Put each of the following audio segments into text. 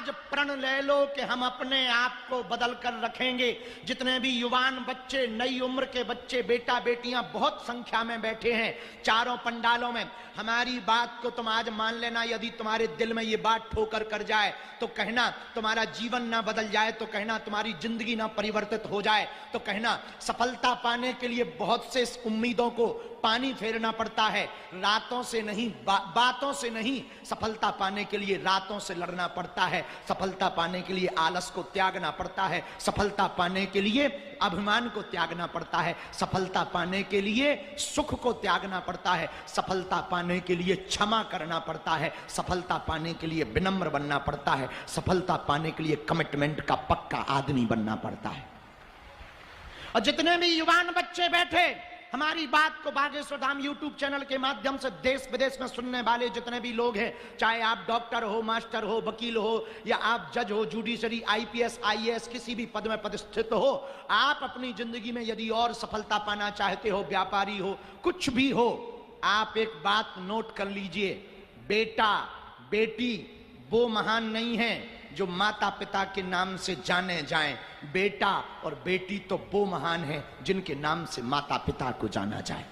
आज प्रण ले लो कि हम अपने आप को बदल कर रखेंगे। जितने भी युवान बच्चे, नई उम्र के बच्चे, बेटा बेटियां बहुत संख्या में बैठे हैं चारों पंडालों में, हमारी बात को तुम आज मान लेना। यदि तुम्हारे दिल में ये बात ठोकर कर जाए तो कहना तुम्हारा जीवन ना बदल जाए, तो कहना तुम्हारी जिंदगी ना परिवर्तित हो जाए, तो कहना सफलता पाने के लिए बहुत से उम्मीदों को पानी फेरना पड़ता है। रातों से नहीं, बातों से नहीं, सफलता पाने के लिए रातों से लड़ना पड़ता है। सफलता पाने के लिए आलस को त्यागना पड़ता है। सफलता पाने के लिए अभिमान को त्यागना पड़ता है। सफलता पाने के लिए सुख को त्यागना पड़ता है। सफलता पाने के लिए क्षमा करना पड़ता है। सफलता पाने के लिए विनम्र बनना पड़ता है। सफलता पाने के लिए कमिटमेंट का पक्का आदमी बनना पड़ता है। और जितने भी युवान बच्चे बैठे हमारी बात को बागेश्वर धाम यूट्यूब चैनल के माध्यम से देश विदेश में सुनने वाले जितने भी लोग हैं, चाहे आप डॉक्टर हो, मास्टर हो, वकील हो, या आप जज हो, जुडिशरी, आईपीएस, आईएएस, किसी भी पद में प्रतिष्ठित हो, आप अपनी जिंदगी में यदि और सफलता पाना चाहते हो, व्यापारी हो, कुछ भी हो, आप एक बात नोट कर लीजिए, बेटा बेटी वो महान नहीं है जो माता पिता के नाम से जाने जाएं। बेटा और बेटी तो वो महान है जिनके नाम से माता पिता को जाना जाए।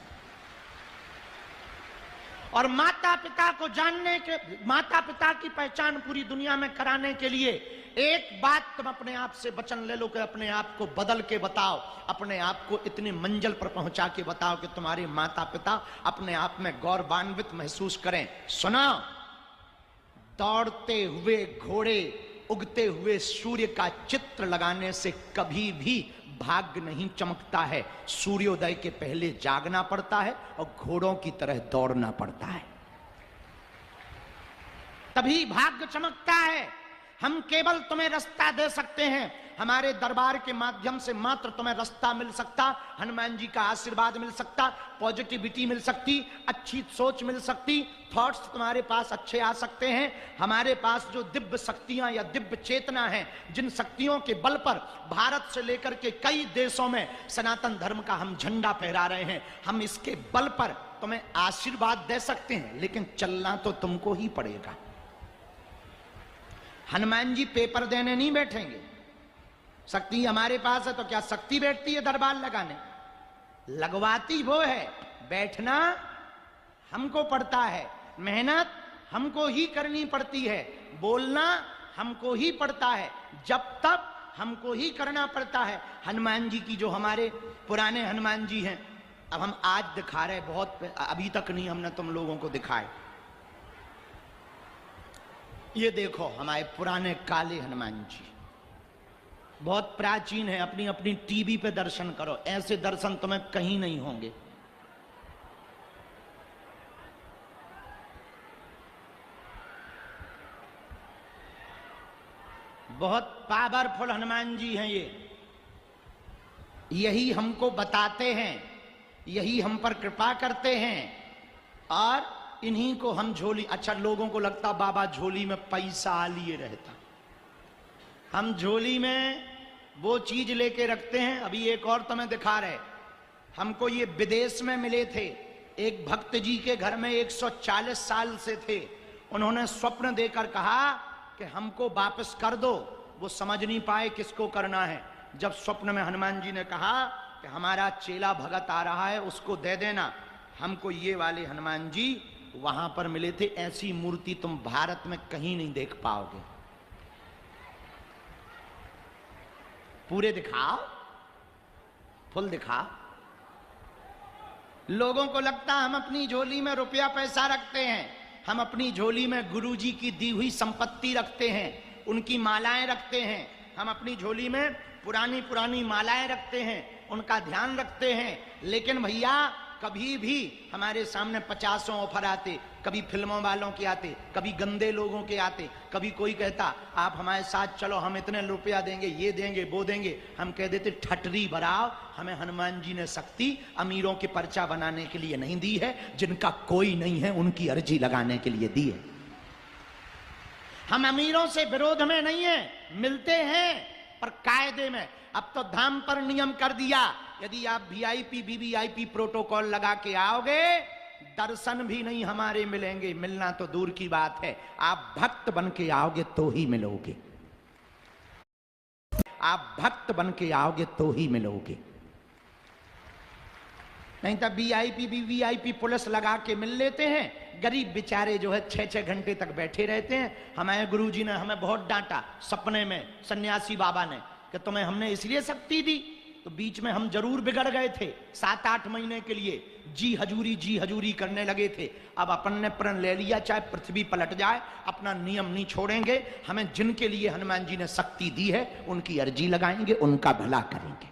और माता पिता को जानने के, माता पिता की पहचान पूरी दुनिया में कराने के लिए एक बात तुम अपने आप से वचन ले लो कि अपने आप को बदल के बताओ, अपने आप को इतनी मंजिल पर पहुंचा के बताओ कि तुम्हारे माता पिता अपने आप में गौरवान्वित महसूस करें। सुना, दौड़ते हुए घोड़े, उगते हुए सूर्य का चित्र लगाने से कभी भी भाग्य नहीं चमकता है। सूर्योदय के पहले जागना पड़ता है और घोड़ों की तरह दौड़ना पड़ता है, तभी भाग्य चमकता है। हम केवल तुम्हें रास्ता दे सकते हैं, हमारे दरबार के माध्यम से मात्र तुम्हें रास्ता मिल सकता, हनुमान जी का आशीर्वाद मिल सकता, पॉजिटिविटी मिल सकती, अच्छी सोच मिल सकती, थॉट्स तुम्हारे पास अच्छे आ सकते हैं। हमारे पास जो दिव्य शक्तियां या दिव्य चेतना है, जिन शक्तियों के बल पर भारत से लेकर के कई देशों में सनातन धर्म का हम झंडा फहरा रहे हैं, हम इसके बल पर तुम्हें आशीर्वाद दे सकते हैं, लेकिन चलना तो तुमको ही पड़ेगा। हनुमान जी पेपर देने नहीं बैठेंगे। शक्ति हमारे पास है तो क्या शक्ति बैठती है दरबार लगाने? लगवाती वो है, बैठना हमको पड़ता है, मेहनत हमको ही करनी पड़ती है, बोलना हमको ही पड़ता है, जब तक हमको ही करना पड़ता है। हनुमान जी की जो हमारे पुराने हनुमान जी हैं, अब हम आज दिखा रहे, बहुत अभी तक नहीं हमने तुम लोगों को दिखाए। ये देखो हमारे पुराने काले हनुमान जी, बहुत प्राचीन है। अपनी अपनी टीवी पे दर्शन करो, ऐसे दर्शन तुम्हें कहीं नहीं होंगे। बहुत पावरफुल हनुमान जी हैं ये। यही हमको बताते हैं, यही हम पर कृपा करते हैं, और इन्हीं को हम झोली, अच्छा लोगों को लगता बाबा झोली में पैसा लिए रहता, हम झोली में वो चीज लेके रखते हैं। अभी एक और तुम्हें दिखा रहे, हमको ये विदेश में मिले थे। एक भक्त जी के घर में 140 साल से थे, उन्होंने स्वप्न देकर कहा कि हमको वापस कर दो। वो समझ नहीं पाए किसको करना है। जब स्वप्न में हनुमान जी ने कहा कि हमारा चेला भगत आ रहा है, उसको दे देना, हमको ये वाले हनुमान जी वहां पर मिले थे। ऐसी मूर्ति तुम भारत में कहीं नहीं देख पाओगे। पूरे दिखाओ, फुल दिखाओ। लोगों को लगता हम अपनी झोली में रुपया पैसा रखते हैं, हम अपनी झोली में गुरुजी की दी हुई संपत्ति रखते हैं, उनकी मालाएं रखते हैं। हम अपनी झोली में पुरानी पुरानी मालाएं रखते हैं, उनका ध्यान रखते हैं। लेकिन भैया कभी भी हमारे सामने 50 ऑफर आते, कभी फिल्मों वालों के आते, कभी गंदे लोगों के आते, कभी कोई कहता आप हमारे साथ चलो, हम इतने रुपया देंगे, ये देंगे, वो देंगे। हम कह देते ठटरी भराओ, हमें हनुमान जी ने शक्ति अमीरों के पर्चा बनाने के लिए नहीं दी है, जिनका कोई नहीं है उनकी अर्जी लगाने के लिए दी है। हम अमीरों से विरोध में नहीं है, मिलते हैं पर कायदे में। अब तो धाम पर नियम कर दिया, यदि आप वीआईपी वीवीआईपी प्रोटोकॉल लगा के आओगे दर्शन भी नहीं हमारे मिलेंगे, मिलना तो दूर की बात है, आप भक्त बन के आओगे तो ही मिलोगे, आप भक्त बन के आओगे तो ही मिलोगे, नहीं तो वीआईपी पुलिस लगा के मिल लेते हैं। गरीब बेचारे जो है 6-6 घंटे तक बैठे रहते हैं। हमारे गुरुजी ने हमें बहुत डांटा सपने में, सन्यासी बाबा ने, कि तुम्हें हमने इसलिए शक्ति दी, तो बीच में हम जरूर बिगड़ गए थे, 7-8 महीने के लिए जी हजूरी करने लगे थे। अब अपन ने प्रण ले लिया, चाहे पृथ्वी पलट जाए अपना नियम नहीं छोड़ेंगे। हमें जिनके लिए हनुमान जी ने शक्ति दी है उनकी अर्जी लगाएंगे, उनका भला करेंगे।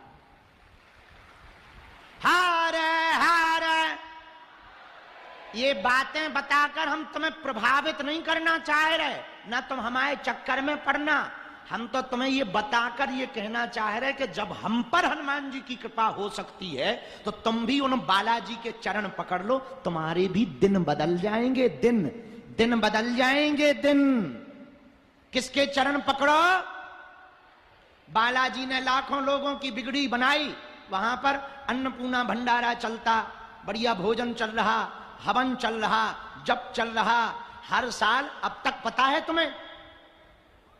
हारे ये बातें बताकर हम तुम्हें प्रभावित नहीं करना चाह रहे, ना तुम हमारे चक्कर में पड़ना। हम तो तुम्हें ये बताकर ये कहना चाह रहे कि जब हम पर हनुमान जी की कृपा हो सकती है तो तुम भी उन बालाजी के चरण पकड़ लो, तुम्हारे भी दिन बदल जाएंगे, दिन बदल जाएंगे। दिन किसके चरण पकड़ो? बालाजी ने लाखों लोगों की बिगड़ी बनाई, वहां पर अन्नपूर्णा भंडारा चलता, बढ़िया भोजन चल रहा, हवन चल रहा, जप चल रहा हर साल। अब तक पता है तुम्हें,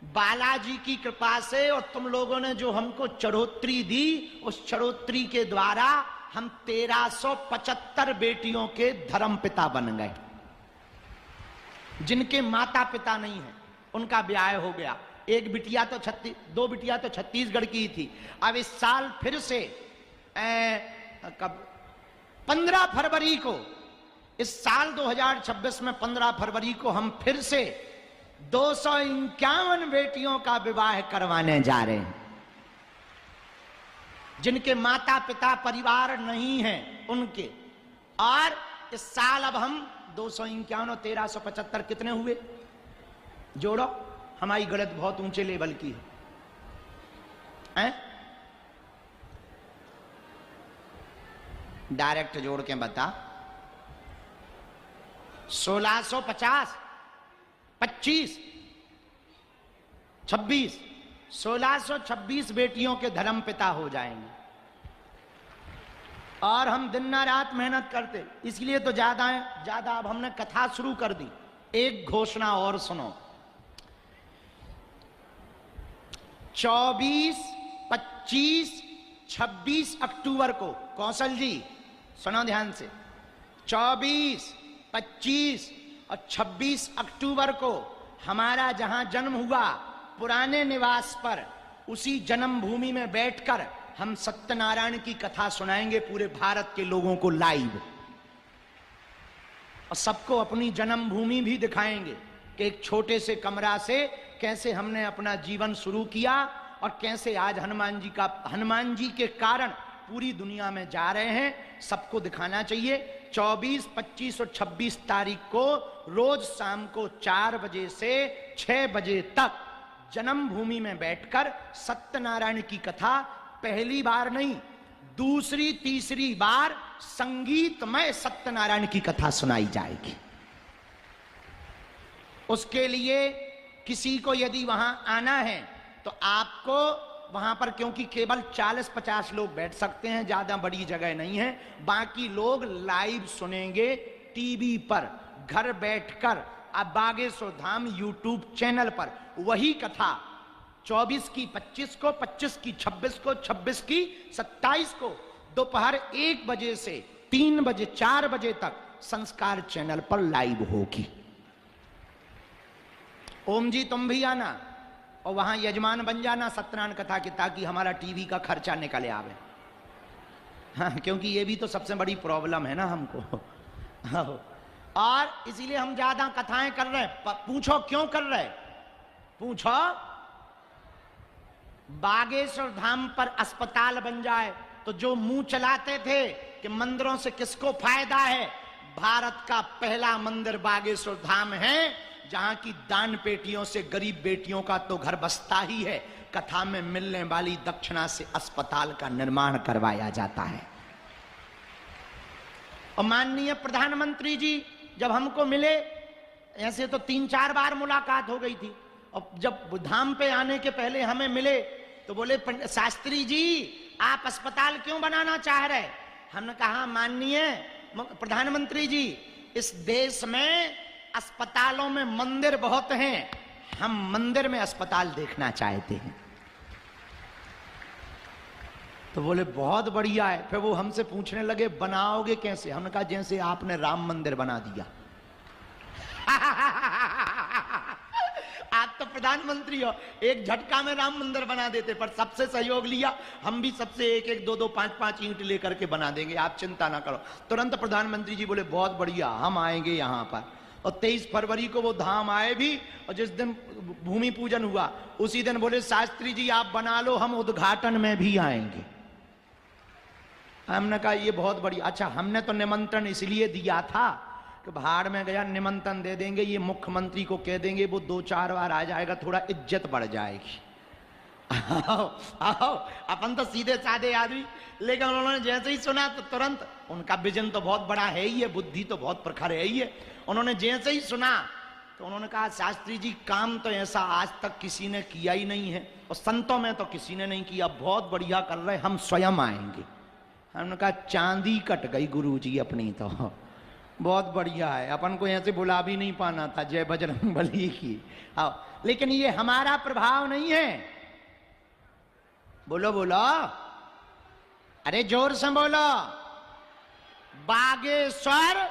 बालाजी की कृपा से और तुम लोगों ने जो हमको चढ़ोतरी दी, उस चढ़ोतरी के द्वारा हम 1375 बेटियों के धर्म पिता बन गए। जिनके माता पिता नहीं है उनका ब्याह हो गया। एक बिटिया तो 2 बिटिया तो छत्तीसगढ़ की थी। अब इस साल फिर से कब 15 फरवरी को, इस साल 2026 में 15 फरवरी को हम फिर से 251 बेटियों का विवाह करवाने जा रहे हैं। जिनके माता पिता परिवार नहीं है उनके। और इस साल अब हम 251 और 1375 कितने हुए जोड़ो? हमारी गणित बहुत ऊंचे लेवल की है। डायरेक्ट जोड़ के बता। 1650, 25, 26, 1626 बेटियों के धर्म पिता हो जाएंगे। और हम दिन ना रात मेहनत करते, इसलिए तो ज्यादा अब हमने कथा शुरू कर दी। एक घोषणा और सुनो, 24, 25, 26 अक्टूबर को, कौशल जी सुनो ध्यान से, 24, 25 और 26 अक्टूबर को हमारा जहां जन्म हुआ पुराने निवास पर, उसी जन्मभूमि में बैठकर हम सत्यनारायण की कथा सुनाएंगे पूरे भारत के लोगों को लाइव। और सबको अपनी जन्मभूमि भी दिखाएंगे कि एक छोटे से कमरा से कैसे हमने अपना जीवन शुरू किया और कैसे आज हनुमान जी के कारण पूरी दुनिया में जा रहे हैं। सबको दिखाना चाहिए। 24, 25 और 26 तारीख को रोज शाम को 4 बजे से 6 बजे तक जन्मभूमि में बैठकर सत्यनारायण की कथा पहली बार नहीं, दूसरी तीसरी बार संगीतमय सत्यनारायण की कथा सुनाई जाएगी। उसके लिए किसी को यदि वहां आना है तो आपको वहां पर, क्योंकि केवल 40-50 लोग बैठ सकते हैं, ज्यादा बड़ी जगह नहीं है, बाकी लोग लाइव सुनेंगे टीवी पर घर बैठकर। अब बागेश्वर धाम यूट्यूब चैनल पर वही कथा 24 की 25 को, 25 की 26 को, 26 की 27 को दोपहर 1 बजे से 3 बजे 4 बजे तक संस्कार चैनल पर लाइव होगी। ओम जी तुम भी आना और वहां यजमान बन जाना सत्यनारायण कथा की, ताकि हमारा टीवी का खर्चा निकले आवे। हाँ, क्योंकि ये भी तो सबसे बड़ी प्रॉब्लम है ना हमको। और इसीलिए हम ज्यादा कथाएं कर रहे हैं। पूछो क्यों कर रहे? पूछो, बागेश्वर धाम पर अस्पताल बन जाए तो जो मुंह चलाते थे कि मंदिरों से किसको फायदा है, भारत का पहला मंदिर बागेश्वर धाम है, जहां की दान पेटियों से गरीब बेटियों का तो घर बसता ही है, कथा में मिलने वाली दक्षिणा से अस्पताल का निर्माण करवाया जाता है। और माननीय प्रधानमंत्री जी जब हमको मिले, ऐसे तो 3-4 बार मुलाकात हो गई थी, और जब धाम पे आने के पहले हमें मिले तो बोले, शास्त्री जी आप अस्पताल क्यों बनाना चाह रहे? हमने कहा माननीय प्रधानमंत्री जी, इस देश में अस्पतालों में मंदिर बहुत हैं, हम मंदिर में अस्पताल देखना चाहते हैं। तो बोले बहुत बढ़िया है। फिर वो हमसे पूछने लगे बनाओगे कैसे? हमने कहा जैसे आपने राम मंदिर बना दिया। आप तो प्रधानमंत्री हो, एक झटका में राम मंदिर बना देते, पर सबसे सहयोग लिया, हम भी सबसे एक एक दो दो पांच पांच ईंट लेकर के बना देंगे, आप चिंता ना करो। तुरंत प्रधानमंत्री जी बोले बहुत बढ़िया, हम आएंगे यहां पर। और 23 फरवरी को वो धाम आए भी, और जिस दिन भूमि पूजन हुआ उसी दिन बोले शास्त्री जी आप बना लो, हम उद्घाटन में भी आएंगे। हमने कहा ये बहुत बढ़िया। अच्छा, हमने तो निमंत्रण इसलिए दिया था कि भाड़ में गया, निमंत्रण दे देंगे, ये मुख्यमंत्री को कह देंगे, वो 2-4 बार आ जाएगा, थोड़ा इज्जत बढ़ जाएगी। आओ आओ, अपन तो सीधे साधे आदमी, लेकिन उन्होंने जैसे ही सुना तो तुरंत, उनका विजन तो बहुत बड़ा है ही है, बुद्धि तो बहुत प्रखर है ही है। उन्होंने जैसे ही सुना तो उन्होंने कहा शास्त्री जी काम तो ऐसा आज तक किसी ने किया ही नहीं है, और संतों में तो किसी ने नहीं किया, बहुत बढ़िया कर रहे, हम स्वयं आएंगे। हमने कहा चांदी कट गई गुरुजी अपनी, तो बहुत बढ़िया है, अपन को यहाँ से बुला भी नहीं पाना था, जय बजरंगबली की। आओ, लेकिन ये हमारा प्रभाव नहीं है। बोलो बोलो, अरे जोर से बोलो। बागेश्वर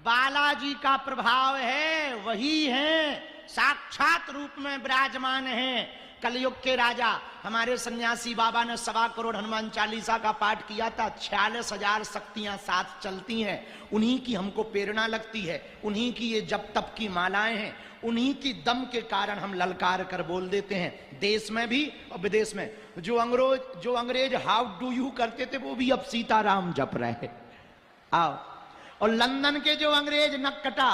बालाजी का प्रभाव है, वही है, साक्षात रूप में विराजमान है। कलयुग के राजा हमारे सन्यासी बाबा ने 1.25 करोड़ हनुमान चालीसा का पाठ किया था, 46,000 शक्तियां साथ चलती हैं, उन्हीं की हमको प्रेरणा लगती है, उन्हीं की ये जप तप की मालाएं हैं, उन्हीं की दम के कारण हम ललकार कर बोल देते हैं, देश में भी और विदेश में। जो अंग्रेज हाउ डू यू करते थे, वो भी अब सीताराम जप रहे। आओ, और लंदन के जो अंग्रेज नक्कटा